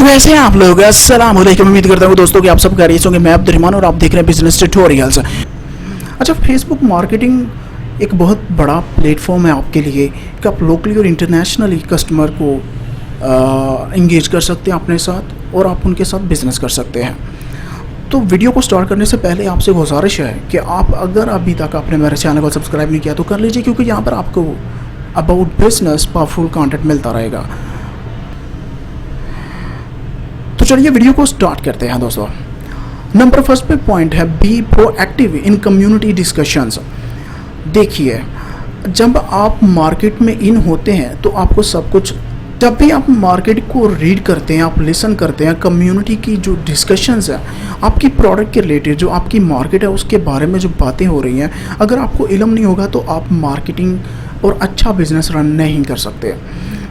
कैसे हैं आप लोग? अस्सलाम वालेकुम। उम्मीद करता हूँ दोस्तों कि आप सब खैरियत होंगे। मैं अब्दुर्रहमान और आप देख रहे हैं बिजनेस ट्यूटोरियल्स। अच्छा, फेसबुक मार्केटिंग एक बहुत बड़ा प्लेटफॉर्म है आपके लिए कि आप लोकली और इंटरनेशनली कस्टमर को इंगेज कर सकते हैं अपने साथ और आप उनके साथ बिज़नेस कर सकते हैं। तो वीडियो को स्टार्ट करने से पहले आपसे गुजारिश है कि आप अगर अभी तक आपने मेरे चैनल को सब्सक्राइब नहीं किया तो कर लीजिए, क्योंकि यहाँ पर आपको अबाउट बिजनेस पावरफुल कंटेंट मिलता रहेगा। तो चलिए वीडियो को स्टार्ट करते हैं दोस्तों। नंबर फर्स्ट पे पॉइंट है be proactive in community discussions. देखिए, जब आप मार्केट में इन होते हैं तो आपको सब कुछ, जब भी आप मार्केट को रीड करते हैं, आप लिसन करते हैं, कम्युनिटी की जो डिस्कशंस है आपकी प्रोडक्ट के रिलेटेड, जो आपकी मार्केट है उसके बारे में जो बातें हो रही हैं, अगर आपको इल्म नहीं होगा तो आप मार्केटिंग और अच्छा बिजनेस रन नहीं कर सकते।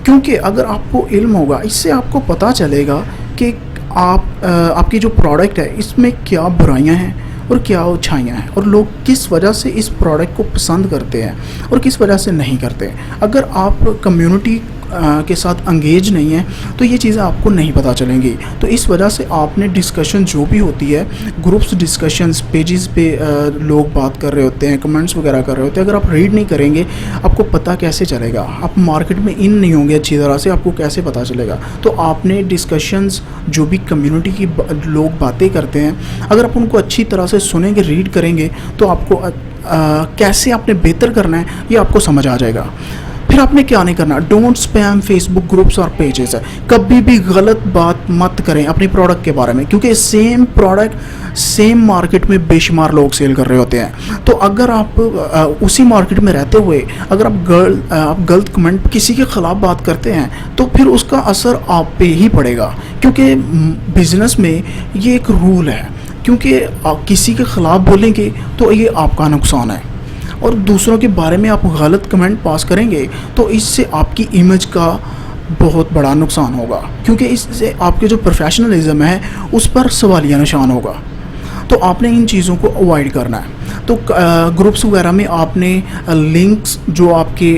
क्योंकि अगर आपको इल्म होगा, इससे आपको पता चलेगा कि आपकी जो प्रोडक्ट है इसमें क्या बुराइयां हैं और क्या अच्छाइयाँ हैं, और लोग किस वजह से इस प्रोडक्ट को पसंद करते हैं और किस वजह से नहीं करते। अगर आप कम्युनिटी के साथ अंगेज नहीं है तो ये चीज़ें आपको नहीं पता चलेंगी। तो इस वजह से आपने डिस्कशन जो भी होती है, ग्रुप्स डिस्कशंस, पेजेस पे लोग बात कर रहे होते हैं, कमेंट्स वगैरह कर रहे होते हैं, अगर आप रीड नहीं करेंगे आपको पता कैसे चलेगा? आप मार्केट में इन नहीं होंगे अच्छी तरह से, आपको कैसे पता चलेगा? तो आपने डिस्कशंस जो भी कम्युनिटी की लोग बातें करते हैं, अगर आप उनको अच्छी तरह से सुनेंगे, रीड करेंगे तो आपको कैसे आपने बेहतर करना है ये आपको समझ आ जाएगा। फिर आपने क्या नहीं करना, डोंट स्पैम फेसबुक ग्रुप्स और पेजेस। कभी भी गलत बात मत करें अपनी प्रोडक्ट के बारे में, क्योंकि सेम प्रोडक्ट सेम मार्केट में बेशुमार लोग सेल कर रहे होते हैं। तो अगर आप उसी मार्केट में रहते हुए अगर आप गलत कमेंट किसी के ख़िलाफ़ बात करते हैं तो फिर उसका असर आप पे ही पड़ेगा, क्योंकि बिज़नेस में ये एक रूल है, क्योंकि किसी के ख़िलाफ़ बोलेंगे तो ये आपका नुकसान है, और दूसरों के बारे में आप गलत कमेंट पास करेंगे तो इससे आपकी इमेज का बहुत बड़ा नुकसान होगा, क्योंकि इससे आपके जो प्रोफेशनलिज्म है उस पर सवालिया निशान होगा। तो आपने इन चीज़ों को अवॉइड करना है। तो ग्रुप्स वगैरह में आपने लिंक्स जो आपके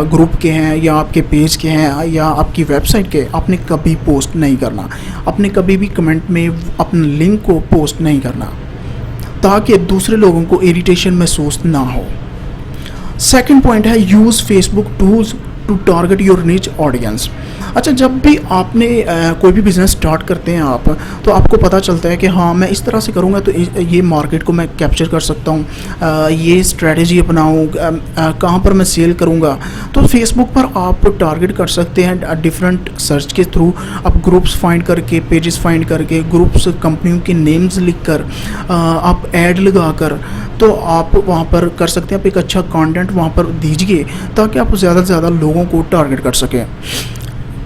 ग्रुप के हैं या आपके पेज के हैं या आपकी वेबसाइट के, आपने कभी पोस्ट नहीं करना। आपने कभी भी कमेंट में अपने लिंक को पोस्ट नहीं करना, ताकि दूसरे लोगों को इरिटेशन महसूस ना हो। सेकंड पॉइंट है use Facebook tools to target your niche audience. अच्छा, जब भी आपने कोई भी बिज़नेस स्टार्ट करते हैं आप, तो आपको पता चलता है कि हाँ मैं इस तरह से करूँगा तो ये मार्केट को मैं कैप्चर कर सकता हूँ, ये स्ट्रेटजी अपनाऊँ, कहाँ पर मैं सेल करूँगा। तो फेसबुक पर आप टारगेट कर सकते हैं डिफरेंट सर्च के थ्रू। आप ग्रुप्स फाइंड करके, पेजेस फाइंड करके, ग्रुप्स कंपनियों के नेम्स लिख कर, आप ऐड लगा कर, तो आप वहाँ पर कर सकते हैं। आप एक अच्छा कंटेंट वहाँ पर दीजिए ताकि आप ज़्यादा से ज़्यादा लोगों को टारगेट कर सकें।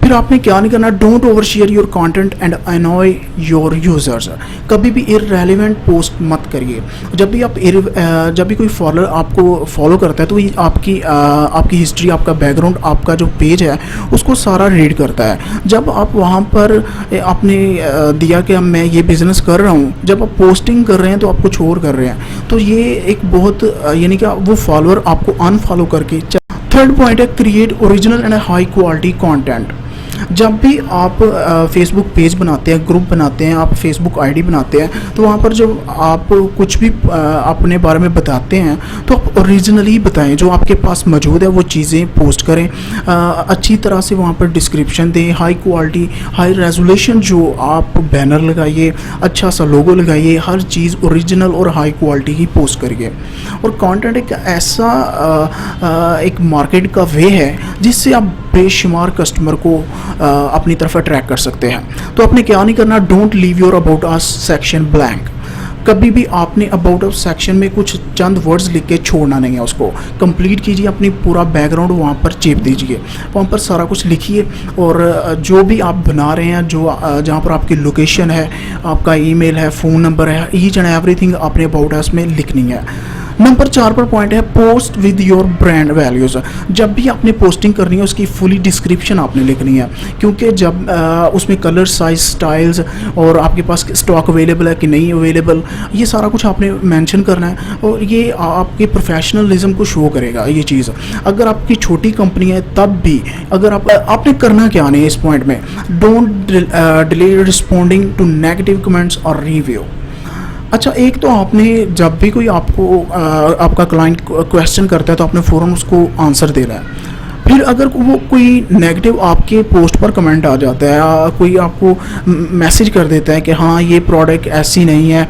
फिर आपने क्या नहीं करना, don't over share your content and अनॉय your users. कभी भी इररेलेवेंट पोस्ट मत करिए। जब भी कोई फॉलोअर आपको फॉलो करता है तो ये आपकी हिस्ट्री, आपका बैकग्राउंड, आपका जो पेज है उसको सारा रीड करता है। जब आप वहाँ पर आपने दिया कि मैं ये बिज़नेस कर रहा हूँ, जब आप पोस्टिंग कर रहे हैं तो आप कुछ और कर रहे हैं, तो ये एक बहुत यानी कि वो फॉलोअर आपको अनफॉलो करके। थर्ड पॉइंट है create original and high quality content. जब भी आप फेसबुक पेज बनाते हैं, ग्रुप बनाते हैं, आप फेसबुक आईडी बनाते हैं, तो वहाँ पर जो आप कुछ भी अपने बारे में बताते हैं तो आप ओरिजिनली बताएं, जो आपके पास मौजूद है वो चीज़ें पोस्ट करें। अच्छी तरह से वहाँ पर डिस्क्रिप्शन दें, हाई क्वालिटी, हाई रेजोल्यूशन जो आप बैनर लगाइए, अच्छा सा लोगो लगाइए, हर चीज़ ओरिजिनल और हाई क्वालिटी की पोस्ट करिए। और कंटेंट एक ऐसा एक मार्केट का वे है जिससे आप बेशुमार कस्टमर को अपनी तरफ अट्रैक्ट कर सकते हैं। तो आपने क्या नहीं करना, don't leave your about us section blank. कभी भी आपने अबाउट अस सेक्शन में कुछ चंद वर्ड्स लिख के छोड़ना नहीं है, उसको कंप्लीट कीजिए। अपनी पूरा बैकग्राउंड वहाँ पर चेप दीजिए, वहाँ पर सारा कुछ लिखिए, और जो भी आप बना रहे हैं, जो जहाँ पर आपकी लोकेशन है, आपका ईमेल है, फ़ोन नंबर है, ईच एंड एवरीथिंग आपने अबाउट अस में लिखनी है। नंबर 4 पर पॉइंट है post with your brand values. जब भी आपने पोस्टिंग करनी है उसकी फुली डिस्क्रिप्शन आपने लिखनी है, क्योंकि जब उसमें कलर, साइज, स्टाइल्स और आपके पास स्टॉक अवेलेबल है कि नहीं अवेलेबल, ये सारा कुछ आपने मेंशन करना है और ये आपके प्रोफेशनलिज्म को शो करेगा ये चीज़। अगर आपकी छोटी कंपनी है तब भी अगर आपने करना क्या नहीं है इस पॉइंट में, don't delay responding to negative comments और रिव्यू। अच्छा, एक तो आपने जब भी कोई आपका क्लाइंट क्वेश्चन करता है तो आपने फ़ौरन उसको आंसर देना है। फिर अगर वो कोई नेगेटिव आपके पोस्ट पर कमेंट आ जाता है या कोई आपको मैसेज कर देता है कि हाँ ये प्रोडक्ट ऐसी नहीं है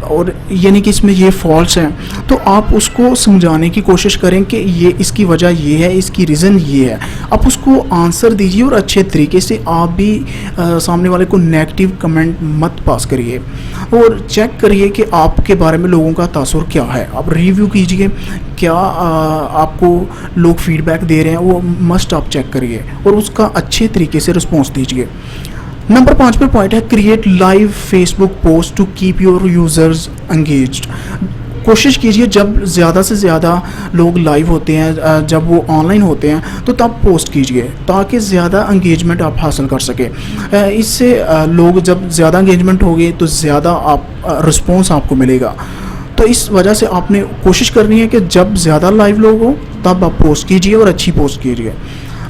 और यानी कि इसमें ये फॉल्स हैं, तो आप उसको समझाने की कोशिश करें कि ये इसकी वजह ये है, इसकी रीज़न ये है। आप उसको आंसर दीजिए और अच्छे तरीके से। आप भी सामने वाले को नेगेटिव कमेंट मत पास करिए और चेक करिए कि आपके बारे में लोगों का तासुर क्या है। आप रिव्यू कीजिए, क्या आपको लोग फीडबैक दे रहे हैं वो मस्ट आप चेक करिए और उसका अच्छे तरीके से रिस्पॉन्स दीजिए। नंबर 5 पे पॉइंट है create live Facebook post to keep your users engaged. कोशिश कीजिए जब ज़्यादा से ज़्यादा लोग लाइव होते हैं, जब वो ऑनलाइन होते हैं तो तब पोस्ट कीजिए ताकि ज़्यादा एंगेजमेंट आप हासिल कर सकें। इससे लोग जब ज़्यादा एंगेजमेंट होगी तो ज़्यादा आप रिस्पॉन्स आपको मिलेगा। तो इस वजह से आपने कोशिश करनी है कि जब ज़्यादा लाइव लोग हो तब आप पोस्ट कीजिए और अच्छी पोस्ट कीजिए।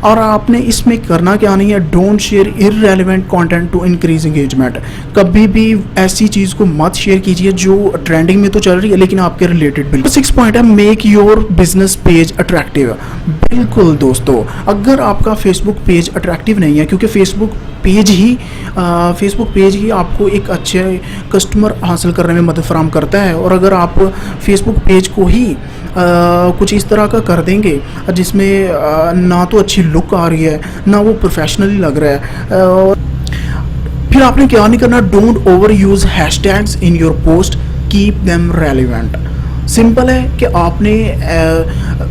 और आपने इसमें करना क्या नहीं है, don't share irrelevant content to increase engagement. कभी भी ऐसी चीज़ को मत शेयर कीजिए जो ट्रेंडिंग में तो चल रही है लेकिन आपके रिलेटेड बिल्कुल। 6 पॉइंट है make your business page attractive. बिल्कुल दोस्तों, अगर आपका फेसबुक पेज अट्रैक्टिव नहीं है, क्योंकि फेसबुक पेज ही आपको एक अच्छे कस्टमर हासिल करने में मदद फराहम करता है। और अगर आप फेसबुक पेज को ही कुछ इस तरह का कर देंगे जिसमें ना तो अच्छी लुक आ रही है ना वो प्रोफेशनली लग रहा है, और फिर आपने क्या नहीं करना, don't over use hashtags in your post, keep them relevant. Simple है कि आपने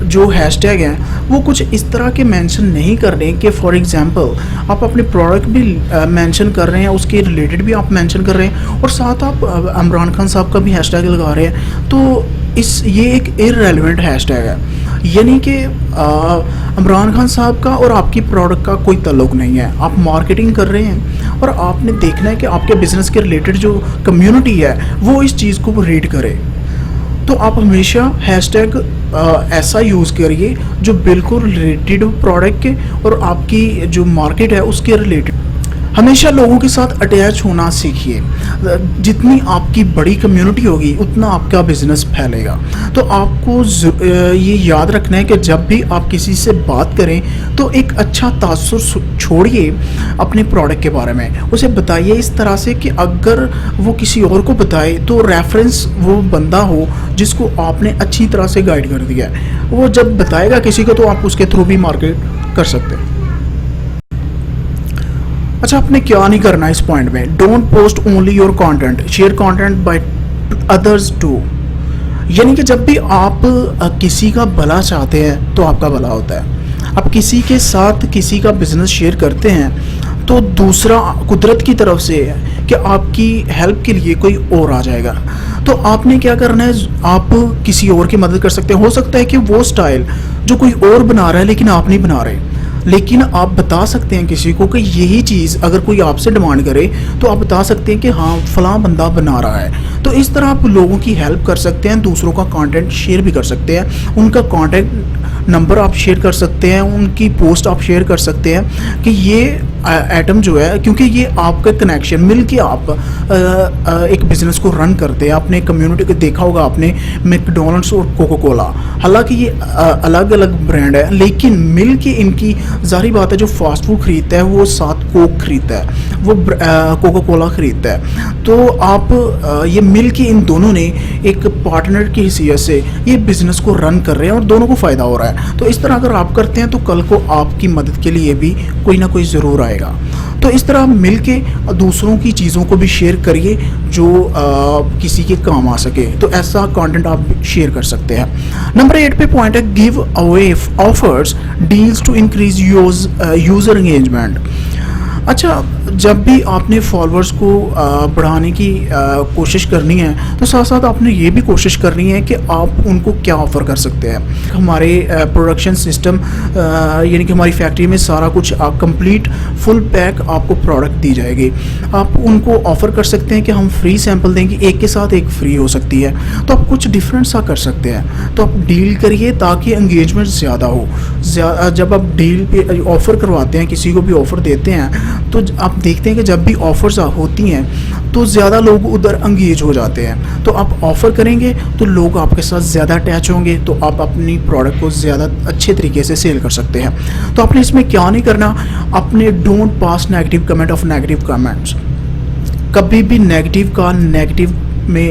जो हैशटैग हैं वो कुछ इस तरह के मेंशन नहीं करने कि फॉर एग्जांपल आप अपने प्रोडक्ट भी मेंशन कर रहे हैं, उसके रिलेटेड भी आप मेंशन कर रहे हैं और साथ आप इमरान खान साहब का भी हैशटैग लगा रहे हैं, तो ये एक इररेलेवेंट हैशटैग है। यानी कि इमरान खान साहब का और आपकी प्रोडक्ट का कोई ताल्लुक़ नहीं है। आप मार्केटिंग कर रहे हैं और आपने देखना है कि आपके बिज़नेस के रिलेटेड जो कम्युनिटी है वो इस चीज़ को रीड करे। तो आप हमेशा हैशटैग ऐसा यूज़ करिए जो बिल्कुल रिलेटेड हो प्रोडक्ट के और आपकी जो मार्केट है उसके रिलेटेड। हमेशा लोगों के साथ अटैच होना सीखिए। जितनी आपकी बड़ी कम्युनिटी होगी उतना आपका बिज़नेस फैलेगा। तो आपको ये याद रखना है कि जब भी आप किसी से बात करें तो एक अच्छा तासुर छोड़िए अपने प्रोडक्ट के बारे में। उसे बताइए इस तरह से कि अगर वो किसी और को बताए तो रेफरेंस वो बंदा हो जिसको आपने अच्छी तरह से गाइड कर दिया है। वो जब बताएगा किसी को तो आप उसके थ्रू भी मार्केट कर सकते हैं। अच्छा, आपने क्या नहीं करना इस पॉइंट में, don't post only your content, share content by others too. यानी कि जब भी आप किसी का भला चाहते हैं तो आपका भला होता है। आप किसी के साथ किसी का बिजनेस शेयर करते हैं तो दूसरा कुदरत की तरफ से है कि आपकी हेल्प के लिए कोई और आ जाएगा। तो आपने क्या करना है, आप किसी और की मदद कर सकते हैं। हो सकता है कि वो स्टाइल जो कोई और बना रहा है लेकिन आप नहीं बना रहे, लेकिन आप बता सकते हैं किसी को कि यही चीज़ अगर कोई आपसे डिमांड करे तो आप बता सकते हैं कि हाँ फलां बंदा बना रहा है। तो इस तरह आप लोगों की हेल्प कर सकते हैं, दूसरों का कंटेंट शेयर भी कर सकते हैं, उनका कॉन्टैक्ट नंबर आप शेयर कर सकते हैं, उनकी पोस्ट आप शेयर कर सकते हैं कि ये आइटम जो है, क्योंकि ये आपका कनेक्शन मिल के आप एक बिज़नेस को रन करते हैं। आपने कम्युनिटी को देखा होगा आपने, मैकडोनल्ड्स और कोका कोला, हालांकि ये अलग अलग ब्रांड है लेकिन मिल के इनकी ज़ाहिर बात है जो फास्ट फूड खरीदता है वो साथ कोक खरीदता है, वो कोका कोला खरीदता है। तो आप ये मिल के इन दोनों ने एक पार्टनर की हैसियत से ये बिज़नेस को रन कर रहे हैं और दोनों को फ़ायदा हो रहा है। तो इस तरह अगर आप करते हैं तो कल को आपकी मदद के लिए भी कोई ना कोई ज़रूर आएगा। तो इस तरह मिल के दूसरों की चीज़ों को भी शेयर करिए जो किसी के काम आ सके। तो ऐसा कंटेंट आप शेयर कर सकते हैं। नंबर 8 पे पॉइंट है give away offers deals to increase user engagement. अच्छा, جب بھی آپ نے فالوورز کو بڑھانے کی کوشش کرنی ہے تو ساتھ ساتھ آپ نے یہ بھی کوشش کرنی ہے کہ آپ ان کو کیا آفر کر سکتے ہیں. ہمارے پروڈکشن سسٹم یعنی کہ ہماری فیکٹری میں سارا کچھ کمپلیٹ فل پیک آپ کو پروڈکٹ دی جائے گی. آپ ان کو آفر کر سکتے ہیں کہ ہم فری سیمپل دیں گے, ایک کے ساتھ ایک فری ہو سکتی ہے, تو آپ کچھ ڈفرینٹ سا کر سکتے ہیں. تو آپ ڈیل کریے تاکہ انگیجمنٹ زیادہ ہو. جب آپ ڈیل پہ آفر کرواتے ہیں, کسی کو بھی آفر دیتے ہیں, تو آپ دیکھتے ہیں کہ جب بھی آفرز ہوتی ہیں تو زیادہ لوگ ادھر انگیج ہو جاتے ہیں. تو آپ آفر کریں گے تو لوگ آپ کے ساتھ زیادہ اٹیچ ہوں گے, تو آپ اپنی پروڈکٹ کو زیادہ اچھے طریقے سے سیل کر سکتے ہیں. تو آپ نے اس میں کیا نہیں کرنا, اپنے don't pass negative comment of negative comments. کبھی بھی نیگیٹو کا نیگیٹو میں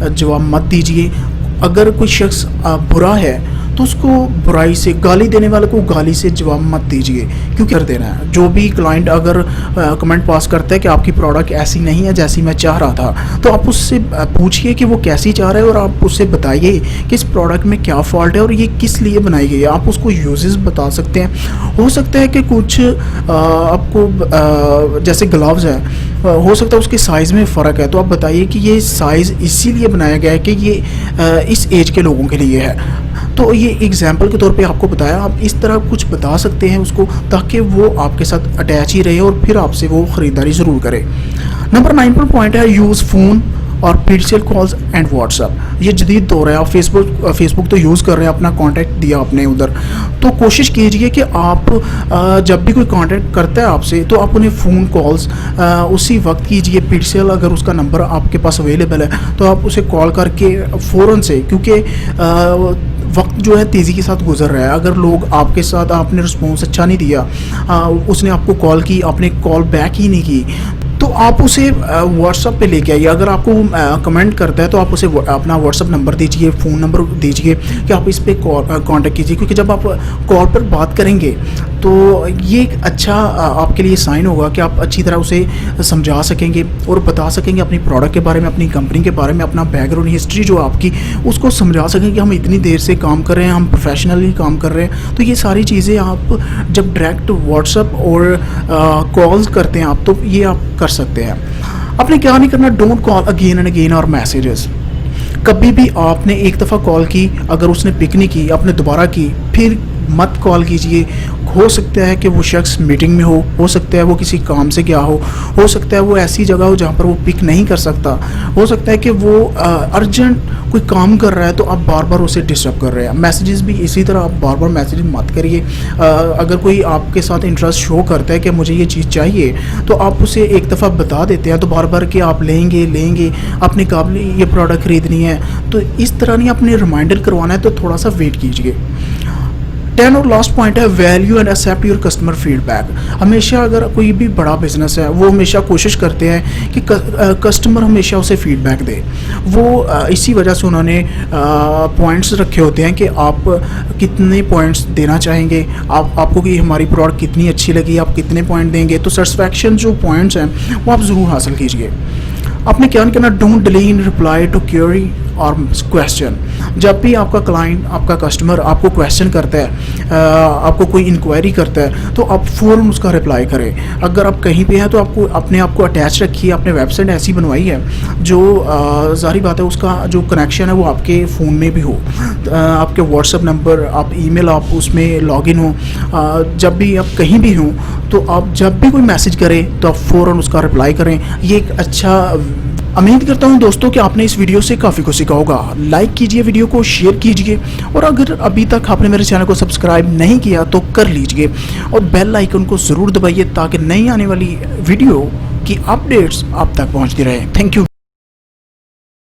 جواب مت دیجیے. اگر کوئی شخص برا ہے تو اس کو برائی سے, گالی دینے والے کو گالی سے جواب مت دیجیے, کیوں کر دینا ہے. جو بھی کلائنٹ اگر کمنٹ پاس کرتا ہے کہ آپ کی پروڈکٹ ایسی نہیں ہے جیسی میں چاہ رہا تھا, تو آپ اس سے پوچھئے کہ وہ کیسی چاہ رہا ہے, اور آپ اس سے بتائیے کہ اس پروڈکٹ میں کیا فالٹ ہے اور یہ کس لیے بنائی گئی ہے. آپ اس کو یوزز بتا سکتے ہیں. ہو سکتا ہے کہ کچھ آپ کو جیسے گلوز ہے, ہو سکتا ہے اس کے سائز میں فرق ہے, تو آپ بتائیے کہ یہ سائز اسی لیے بنایا گیا ہے کہ یہ اس ایج کے لوگوں کے لیے ہے. تو یہ ایگزامپل کے طور پہ آپ کو بتایا. آپ اس طرح کچھ بتا سکتے ہیں اس کو, تاکہ وہ آپ کے ساتھ اٹیچ ہی رہے اور پھر آپ سے وہ خریداری ضرور کرے. نمبر 9 پر پوائنٹ ہے یوز فون اور پیڈسیل کالز اینڈ واٹس ایپ. یہ جدید دور ہے. آپ فیس بک تو یوز کر رہے ہیں, اپنا کانٹیکٹ دیا آپ نے ادھر, تو کوشش کیجئے کہ آپ جب بھی کوئی کانٹیکٹ کرتا ہے آپ سے تو آپ انہیں فون کالز اسی وقت کیجئے. پیڈسیل اگر اس کا نمبر آپ کے پاس اویلیبل ہے تو آپ اسے کال کر کے فوراً سے, کیونکہ وقت جو ہے تیزی کے ساتھ گزر رہا ہے. اگر لوگ آپ کے ساتھ, آپ نے رسپانس اچھا نہیں دیا, اس نے آپ کو کال کی, آپ نے کال بیک ہی نہیں کی, تو آپ اسے واٹس ایپ پہ لے کے آئیے. اگر آپ کو کمنٹ کرتا ہے تو آپ اسے اپنا واٹس ایپ نمبر دیجیے, فون نمبر دیجیے کہ آپ اس پہ کانٹیکٹ کیجیے. کیونکہ جب آپ کال پر بات کریں گے تو یہ ایک اچھا آپ کے لیے سائن ہوگا کہ آپ اچھی طرح اسے سمجھا سکیں گے اور بتا سکیں گے اپنی پروڈکٹ کے بارے میں, اپنی کمپنی کے بارے میں, اپنا بیک گراؤنڈ ہسٹری جو آپ کی, اس کو سمجھا سکیں کہ ہم اتنی دیر سے کام کر رہے ہیں, ہم پروفیشنلی کام کر رہے ہیں. تو یہ ساری چیزیں آپ جب ڈائریکٹ واٹس ایپ اور کالز کرتے ہیں آپ, تو یہ آپ کر سکتے ہیں. آپ نے کیا نہیں کرنا, don't call again and again اور میسیجز. کبھی بھی آپ نے ایک دفعہ کال کی, اگر اس نے پک نہیں کی, آپ نے دوبارہ کی, پھر مت کال کیجئے. ہو سکتا ہے کہ وہ شخص میٹنگ میں ہو سکتا ہے وہ کسی کام سے گیا ہو سکتا ہے وہ ایسی جگہ ہو جہاں پر وہ پک نہیں کر سکتا, ہو سکتا ہے کہ وہ ارجنٹ کوئی کام کر رہا ہے, تو آپ بار بار اسے ڈسٹرب کر رہے ہیں. میسیجز بھی اسی طرح آپ بار بار میسیج مت کریے. اگر کوئی آپ کے ساتھ انٹرسٹ شو کرتا ہے کہ مجھے یہ چیز چاہیے, تو آپ اسے ایک دفعہ بتا دیتے ہیں, تو بار بار کہ آپ لیں گے اپنے قابل یہ پروڈکٹ خریدنی ہے, تو اس طرح نہیں, اپنے ریمائنڈر کروانا ہے تو تھوڑا سا ویٹ کیجیے. 10 اور لاسٹ پوائنٹ ہے value and accept your customer feedback. ہمیشہ اگر کوئی بھی بڑا بزنس ہے, وہ ہمیشہ کوشش کرتے ہیں کہ کسٹمر ہمیشہ اسے فیڈ بیک دے. وہ اسی وجہ سے انہوں نے پوائنٹس رکھے ہوتے ہیں کہ آپ کتنے پوائنٹس دینا چاہیں گے, آپ کو کہ ہماری پروڈکٹ کتنی اچھی لگی, آپ کتنے پوائنٹ دیں گے. تو سیٹسفیکشن جو پوائنٹس ہیں وہ آپ ضرور حاصل کیجیے. آپ نے کیا نہیں کرنا, don't delay in reply to query اور کویسچن. جب بھی آپ کا کلائنٹ, آپ کا کسٹمر آپ کو کویسچن کرتا ہے, آپ کو کوئی انکوائری کرتا ہے, تو آپ فوراً اس کا رپلائی کریں. اگر آپ کہیں پہ ہیں تو آپ کو اپنے آپ کو اٹیچ رکھیے. آپ نے ویب سائٹ ایسی بنوائی ہے جو ظاہری بات ہے اس کا جو کنیکشن ہے وہ آپ کے فون میں بھی ہو, آپ کے واٹس ایپ نمبر, آپ ای میل, آپ اس میں لاگ ان ہو. جب بھی آپ کہیں بھی ہوں تو آپ جب بھی کوئی میسج کریں تو آپ فوراً اس کا رپلائی کریں. یہ ایک اچھا, امید کرتا ہوں دوستوں کہ آپ نے اس ویڈیو سے کافی کچھ سیکھا ہوگا. لائک کیجئے, ویڈیو کو شیئر کیجئے, اور اگر ابھی تک آپ نے میرے چینل کو سبسکرائب نہیں کیا تو کر لیجئے, اور بیل آئیکن کو ضرور دبائیے تاکہ نئی آنے والی ویڈیو کی اپڈیٹس آپ تک پہنچتی رہے. Thank you.